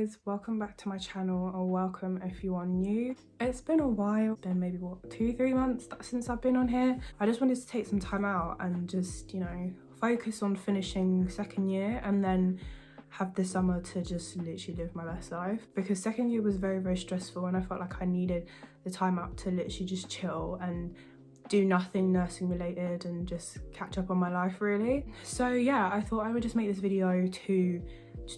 guys, welcome back to my channel, or welcome if you are new. It's been a while, it's been maybe what, 2-3 months since I've been on here. I just wanted to take some time out and just, focus on finishing second year and then have the summer to just literally live my best life, because second year was very stressful and I felt like I needed the time out to literally just chill and do nothing nursing related and just catch up on my life really. So yeah, I thought I would just make this video to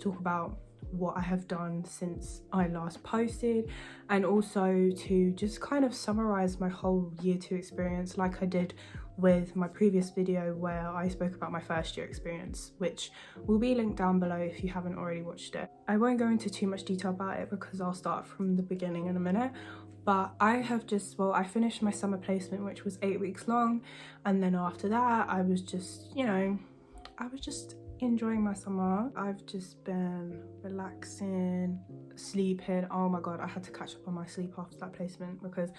talk about what I have done since I last posted, and also to just kind of summarize my whole year 2 experience like I did with my previous video where I spoke about my first year experience, which will be linked down below if you haven't already watched it. I won't go into too much detail about it because I'll start from the beginning in a minute, but I finished my summer placement, which was 8 weeks long, and then after that I was just enjoying my summer. I've just been relaxing, sleeping. Oh my god, I had to catch up on my sleep after that placement because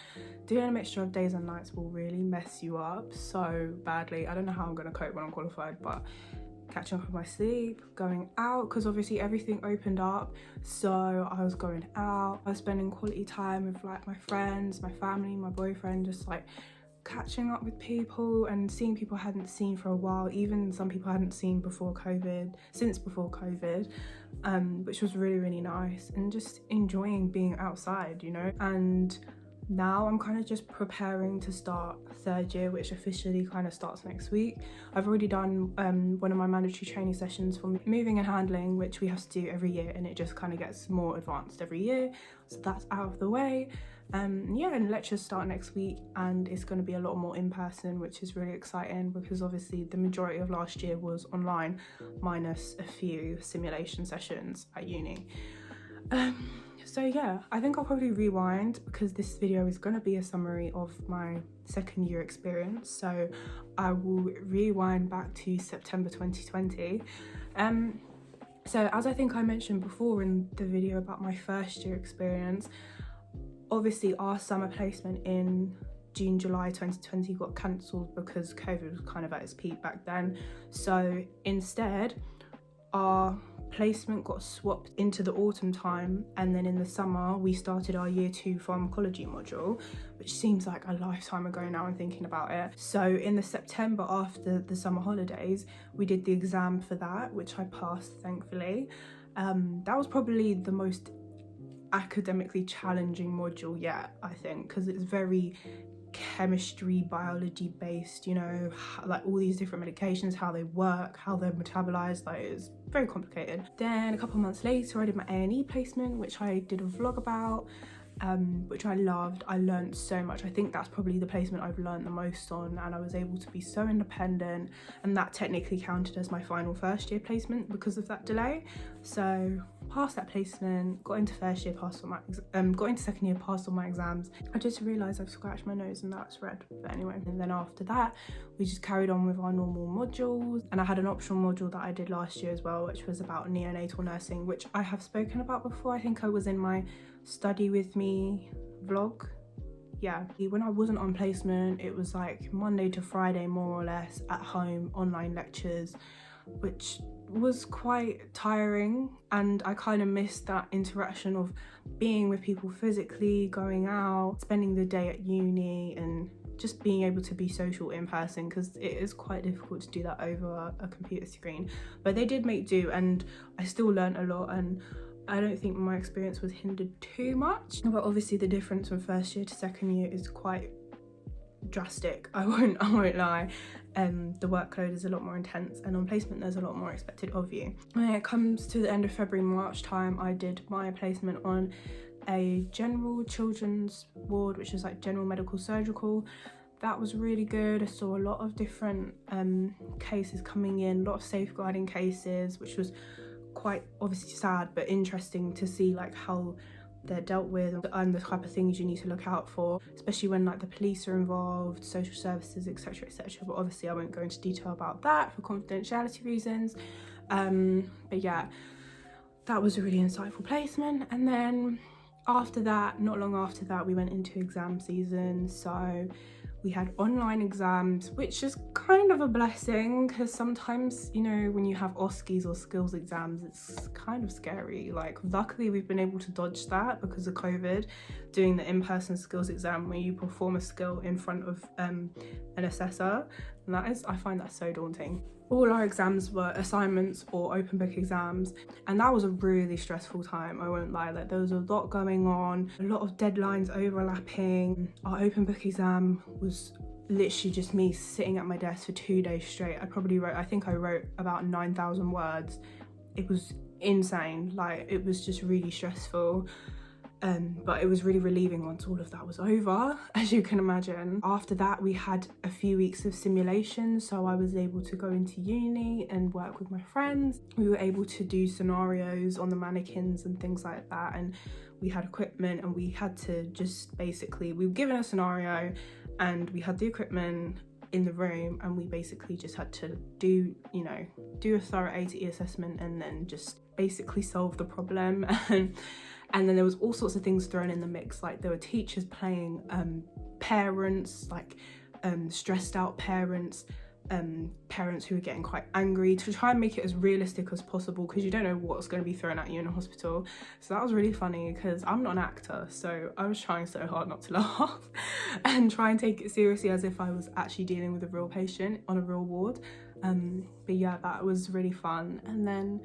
doing a mixture of days and nights will really mess you up so badly. I don't know how I'm going to cope when I'm qualified, but catching up on my sleep, going out, because obviously everything opened up, so I was going out, I was spending quality time with like my friends, my family, my boyfriend, just like catching up with people and seeing people I hadn't seen for a while, even some people I hadn't seen since before COVID, which was really nice, and just enjoying being outside, and now I'm kind of just preparing to start third year, which officially kind of starts next week. I've already done one of my mandatory training sessions for moving and handling, which we have to do every year, and it just kind of gets more advanced every year, so that's out of the way. And lectures start next week, and it's going to be a lot more in person, which is really exciting because obviously the majority of last year was online, minus a few simulation sessions at uni. So yeah, I think I'll probably rewind because this video is going to be a summary of my second year experience, so I will rewind back to September 2020. So as I think I mentioned before in the video about my first year experience, obviously our summer placement in July 2020 got cancelled because COVID was kind of at its peak back then. So instead, our placement got swapped into the autumn time, and then in the summer we started our year 2 pharmacology module, which seems like a lifetime ago now I'm thinking about it. So in the September after the summer holidays, we did the exam for that, which I passed, thankfully. That was probably the most academically challenging module yet, I think, because it's very chemistry, biology based, like all these different medications, how they work, how they're metabolized, like it's very complicated. Then a couple months later I did my A&E placement, which I did a vlog about, which I loved. I learned so much. I think that's probably the placement I've learned the most on, and I was able to be so independent, and that technically counted as my final first year placement because of that delay. So passed that placement, got into first year, passed all my got into second year, passed all my exams. I just realised I've scratched my nose and that's red, but anyway. And then after that we just carried on with our normal modules, and I had an optional module that I did last year as well, which was about neonatal nursing, which I have spoken about before. I think I was in my study with me vlog. Yeah, when I wasn't on placement, it was like Monday to Friday more or less at home, online lectures, which was quite tiring, and I kind of missed that interaction of being with people physically, going out, spending the day at uni, and just being able to be social in person, because it is quite difficult to do that over a computer screen. But they did make do, and I still learned a lot, and I don't think my experience was hindered too much. But obviously the difference from first year to second year is quite drastic, I won't lie. The workload is a lot more intense, and on placement there's a lot more expected of you. When it comes to the end of February, March time, I did my placement on a general children's ward, which is like general medical surgical. That was really good. I saw a lot of different cases coming in, a lot of safeguarding cases, which was quite obviously sad but interesting to see like how they're dealt with and the type of things you need to look out for, especially when like the police are involved, social services, etc. But obviously I won't go into detail about that for confidentiality reasons. But yeah, that was a really insightful placement. And then after that, not long after that, we went into exam season, so We had online exams, which is kind of a blessing because sometimes, you know, when you have OSCEs or skills exams, it's kind of scary. Like, luckily we've been able to dodge that because of COVID, doing the in-person skills exam where you perform a skill in front of an assessor. And I find that so daunting. All our exams were assignments or open book exams, and that was a really stressful time, I won't lie. Like, there was a lot going on, a lot of deadlines overlapping. Our open book exam was literally just me sitting at my desk for 2 days straight. I think I wrote about 9,000 words. It was insane. Like, it was just really stressful. But it was really relieving once all of that was over, as you can imagine. After that, we had a few weeks of simulation, so I was able to go into uni and work with my friends. We were able to do scenarios on the mannequins and things like that, and we had equipment, and we had to just basically, we were given a scenario and we had the equipment in the room, and we basically just had to do a thorough A to E assessment and then just basically solve the problem. And then there was all sorts of things thrown in the mix. Like, there were teachers playing parents, like stressed out parents, parents who were getting quite angry, to try and make it as realistic as possible, because you don't know what's going to be thrown at you in a hospital. So that was really funny, because I'm not an actor, so I was trying so hard not to laugh and try and take it seriously as if I was actually dealing with a real patient on a real ward. But yeah, that was really fun. And then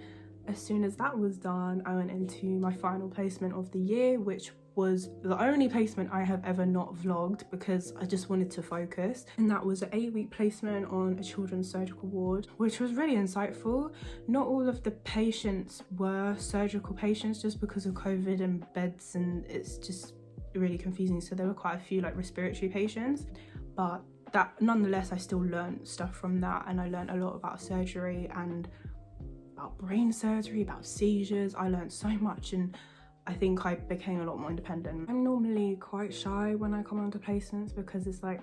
as soon as that was done, I went into my final placement of the year, which was the only placement I have ever not vlogged because I just wanted to focus. And that was an 8-week placement on a children's surgical ward, which was really insightful. Not all of the patients were surgical patients just because of COVID and beds, and it's just really confusing. So there were quite a few like respiratory patients, but that nonetheless, I still learned stuff from that, and I learned a lot about surgery and about brain surgery, about seizures. I learned so much, and I think I became a lot more independent. I'm normally quite shy when I come onto placements because it's like,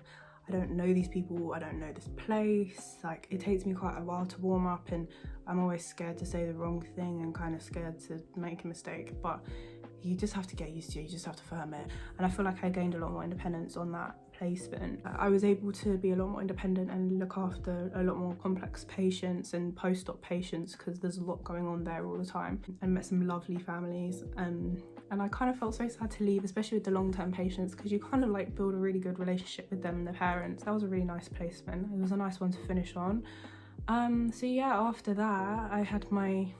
I don't know these people, I don't know this place. Like, it takes me quite a while to warm up, and I'm always scared to say the wrong thing and kind of scared to make a mistake, but you just have to get used to it, you just have to firm it. And I feel like I gained a lot more independence on that placement. I was able to be a lot more independent and look after a lot more complex patients and post-op patients, because there's a lot going on there all the time, and met some lovely families. And I kind of felt so sad to leave, especially with the long-term patients, because you kind of like build a really good relationship with them and their parents. That was a really nice placement. It was a nice one to finish on. So yeah, after that I had my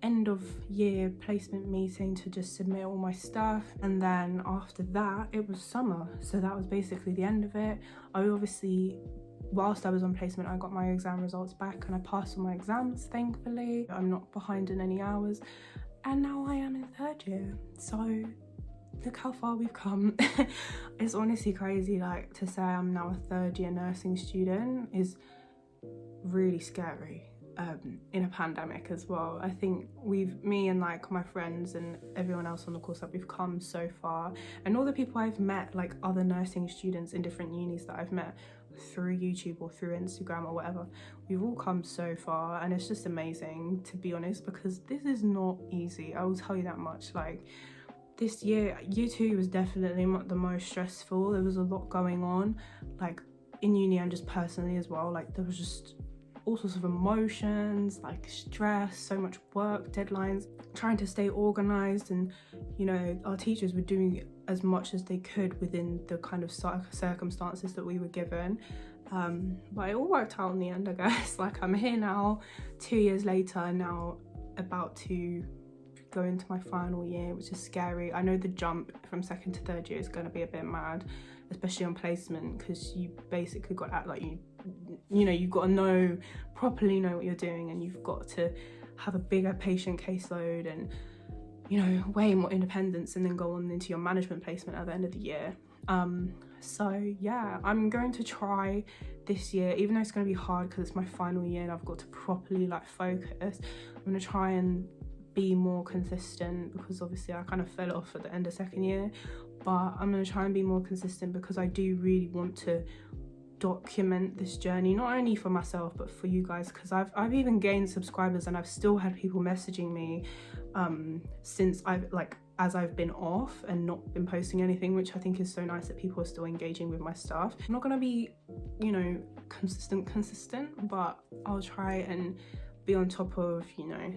end of year placement meeting to just submit all my stuff, and then after that it was summer, so that was basically the end of it. I obviously, whilst I was on placement, I got my exam results back and I passed all my exams, thankfully. I'm not behind in any hours, and now I am in 3rd year, so look how far we've come. It's honestly crazy. Like, to say I'm now a 3rd year nursing student is really scary. In a pandemic as well. I think me and like my friends and everyone else on the course, that we've come so far, and all the people I've met, like other nursing students in different unis that I've met through YouTube or through Instagram or whatever, we've all come so far, and it's just amazing, to be honest, because this is not easy, I will tell you that much. Like, this year 2 was definitely the most stressful. There was a lot going on, like in uni and just personally as well. Like, there was just all sorts of emotions, like stress, so much work, deadlines, trying to stay organized, and our teachers were doing as much as they could within the kind of circumstances that we were given, but it all worked out in the end, I guess. Like, I'm here now 2 years later, now about to go into my final year, which is scary. I know the jump from 2nd to 3rd year is going to be a bit mad, especially on placement, because you basically got to act like you've got to properly know what you're doing, and you've got to have a bigger patient caseload and way more independence, and then go on into your management placement at the end of the year. So yeah, I'm going to try this year, even though it's going to be hard because it's my final year and I've got to properly like focus. I'm going to try and be more consistent, because obviously I kind of fell off at the end of 2nd year, but I'm going to try and be more consistent because I do really want to document this journey, not only for myself but for you guys, because I've even gained subscribers, and I've still had people messaging me since I've like as I've been off and not been posting anything, which I think is so nice that people are still engaging with my stuff. I'm not gonna be, you know, consistent, but I'll try and be on top of, you know,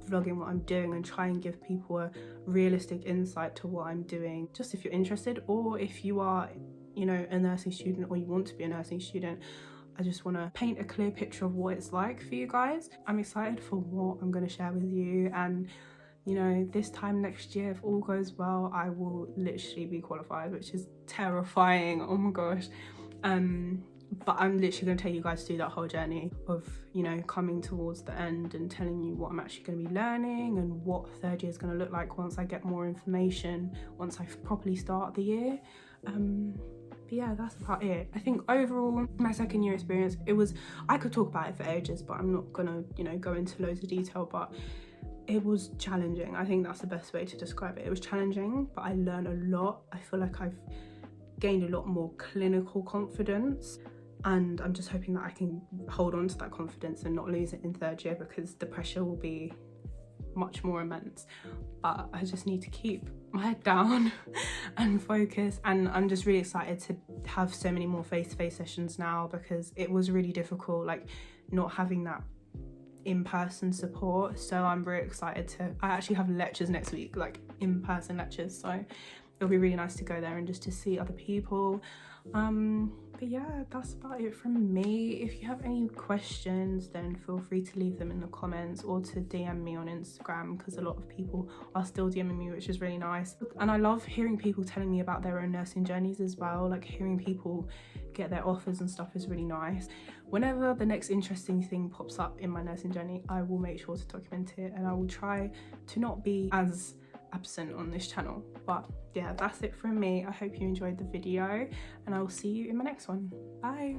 vlogging what I'm doing and try and give people a realistic insight to what I'm doing. Just if you're interested, or if you are, you know, a nursing student or you want to be a nursing student, I just want to paint a clear picture of what it's like for you guys. I'm excited for what I'm going to share with you, and you know, this time next year, if all goes well, I will literally be qualified, which is terrifying. Oh my gosh. But I'm literally going to take you guys through that whole journey of, you know, coming towards the end and telling you what I'm actually going to be learning and what third year is going to look like once I get more information, once I properly start the year. But yeah, that's about it. I think overall, my second year experience, I could talk about it for ages, but I'm not gonna, you know, go into loads of detail, but it was challenging. I think that's the best way to describe it. It was challenging, but I learned a lot. I feel like I've gained a lot more clinical confidence, and I'm just hoping that I can hold on to that confidence and not lose it in third year, because the pressure will be much more immense. But I just need to keep my head down and focus, and I'm just really excited to have so many more face-to-face sessions now, because it was really difficult, like not having that in-person support. So I'm very excited I actually have lectures next week, like in-person lectures, so it'll be really nice to go there and just to see other people. But yeah, that's about it from me. If you have any questions, then feel free to leave them in the comments or to DM me on Instagram, because a lot of people are still DMing me, which is really nice. And I love hearing people telling me about their own nursing journeys as well. Like hearing people get their offers and stuff is really nice. Whenever the next interesting thing pops up in my nursing journey, I will make sure to document it, and I will try to not be as absent on this channel. But yeah, that's it from me. I hope you enjoyed the video, and I will see you in my next one. Bye.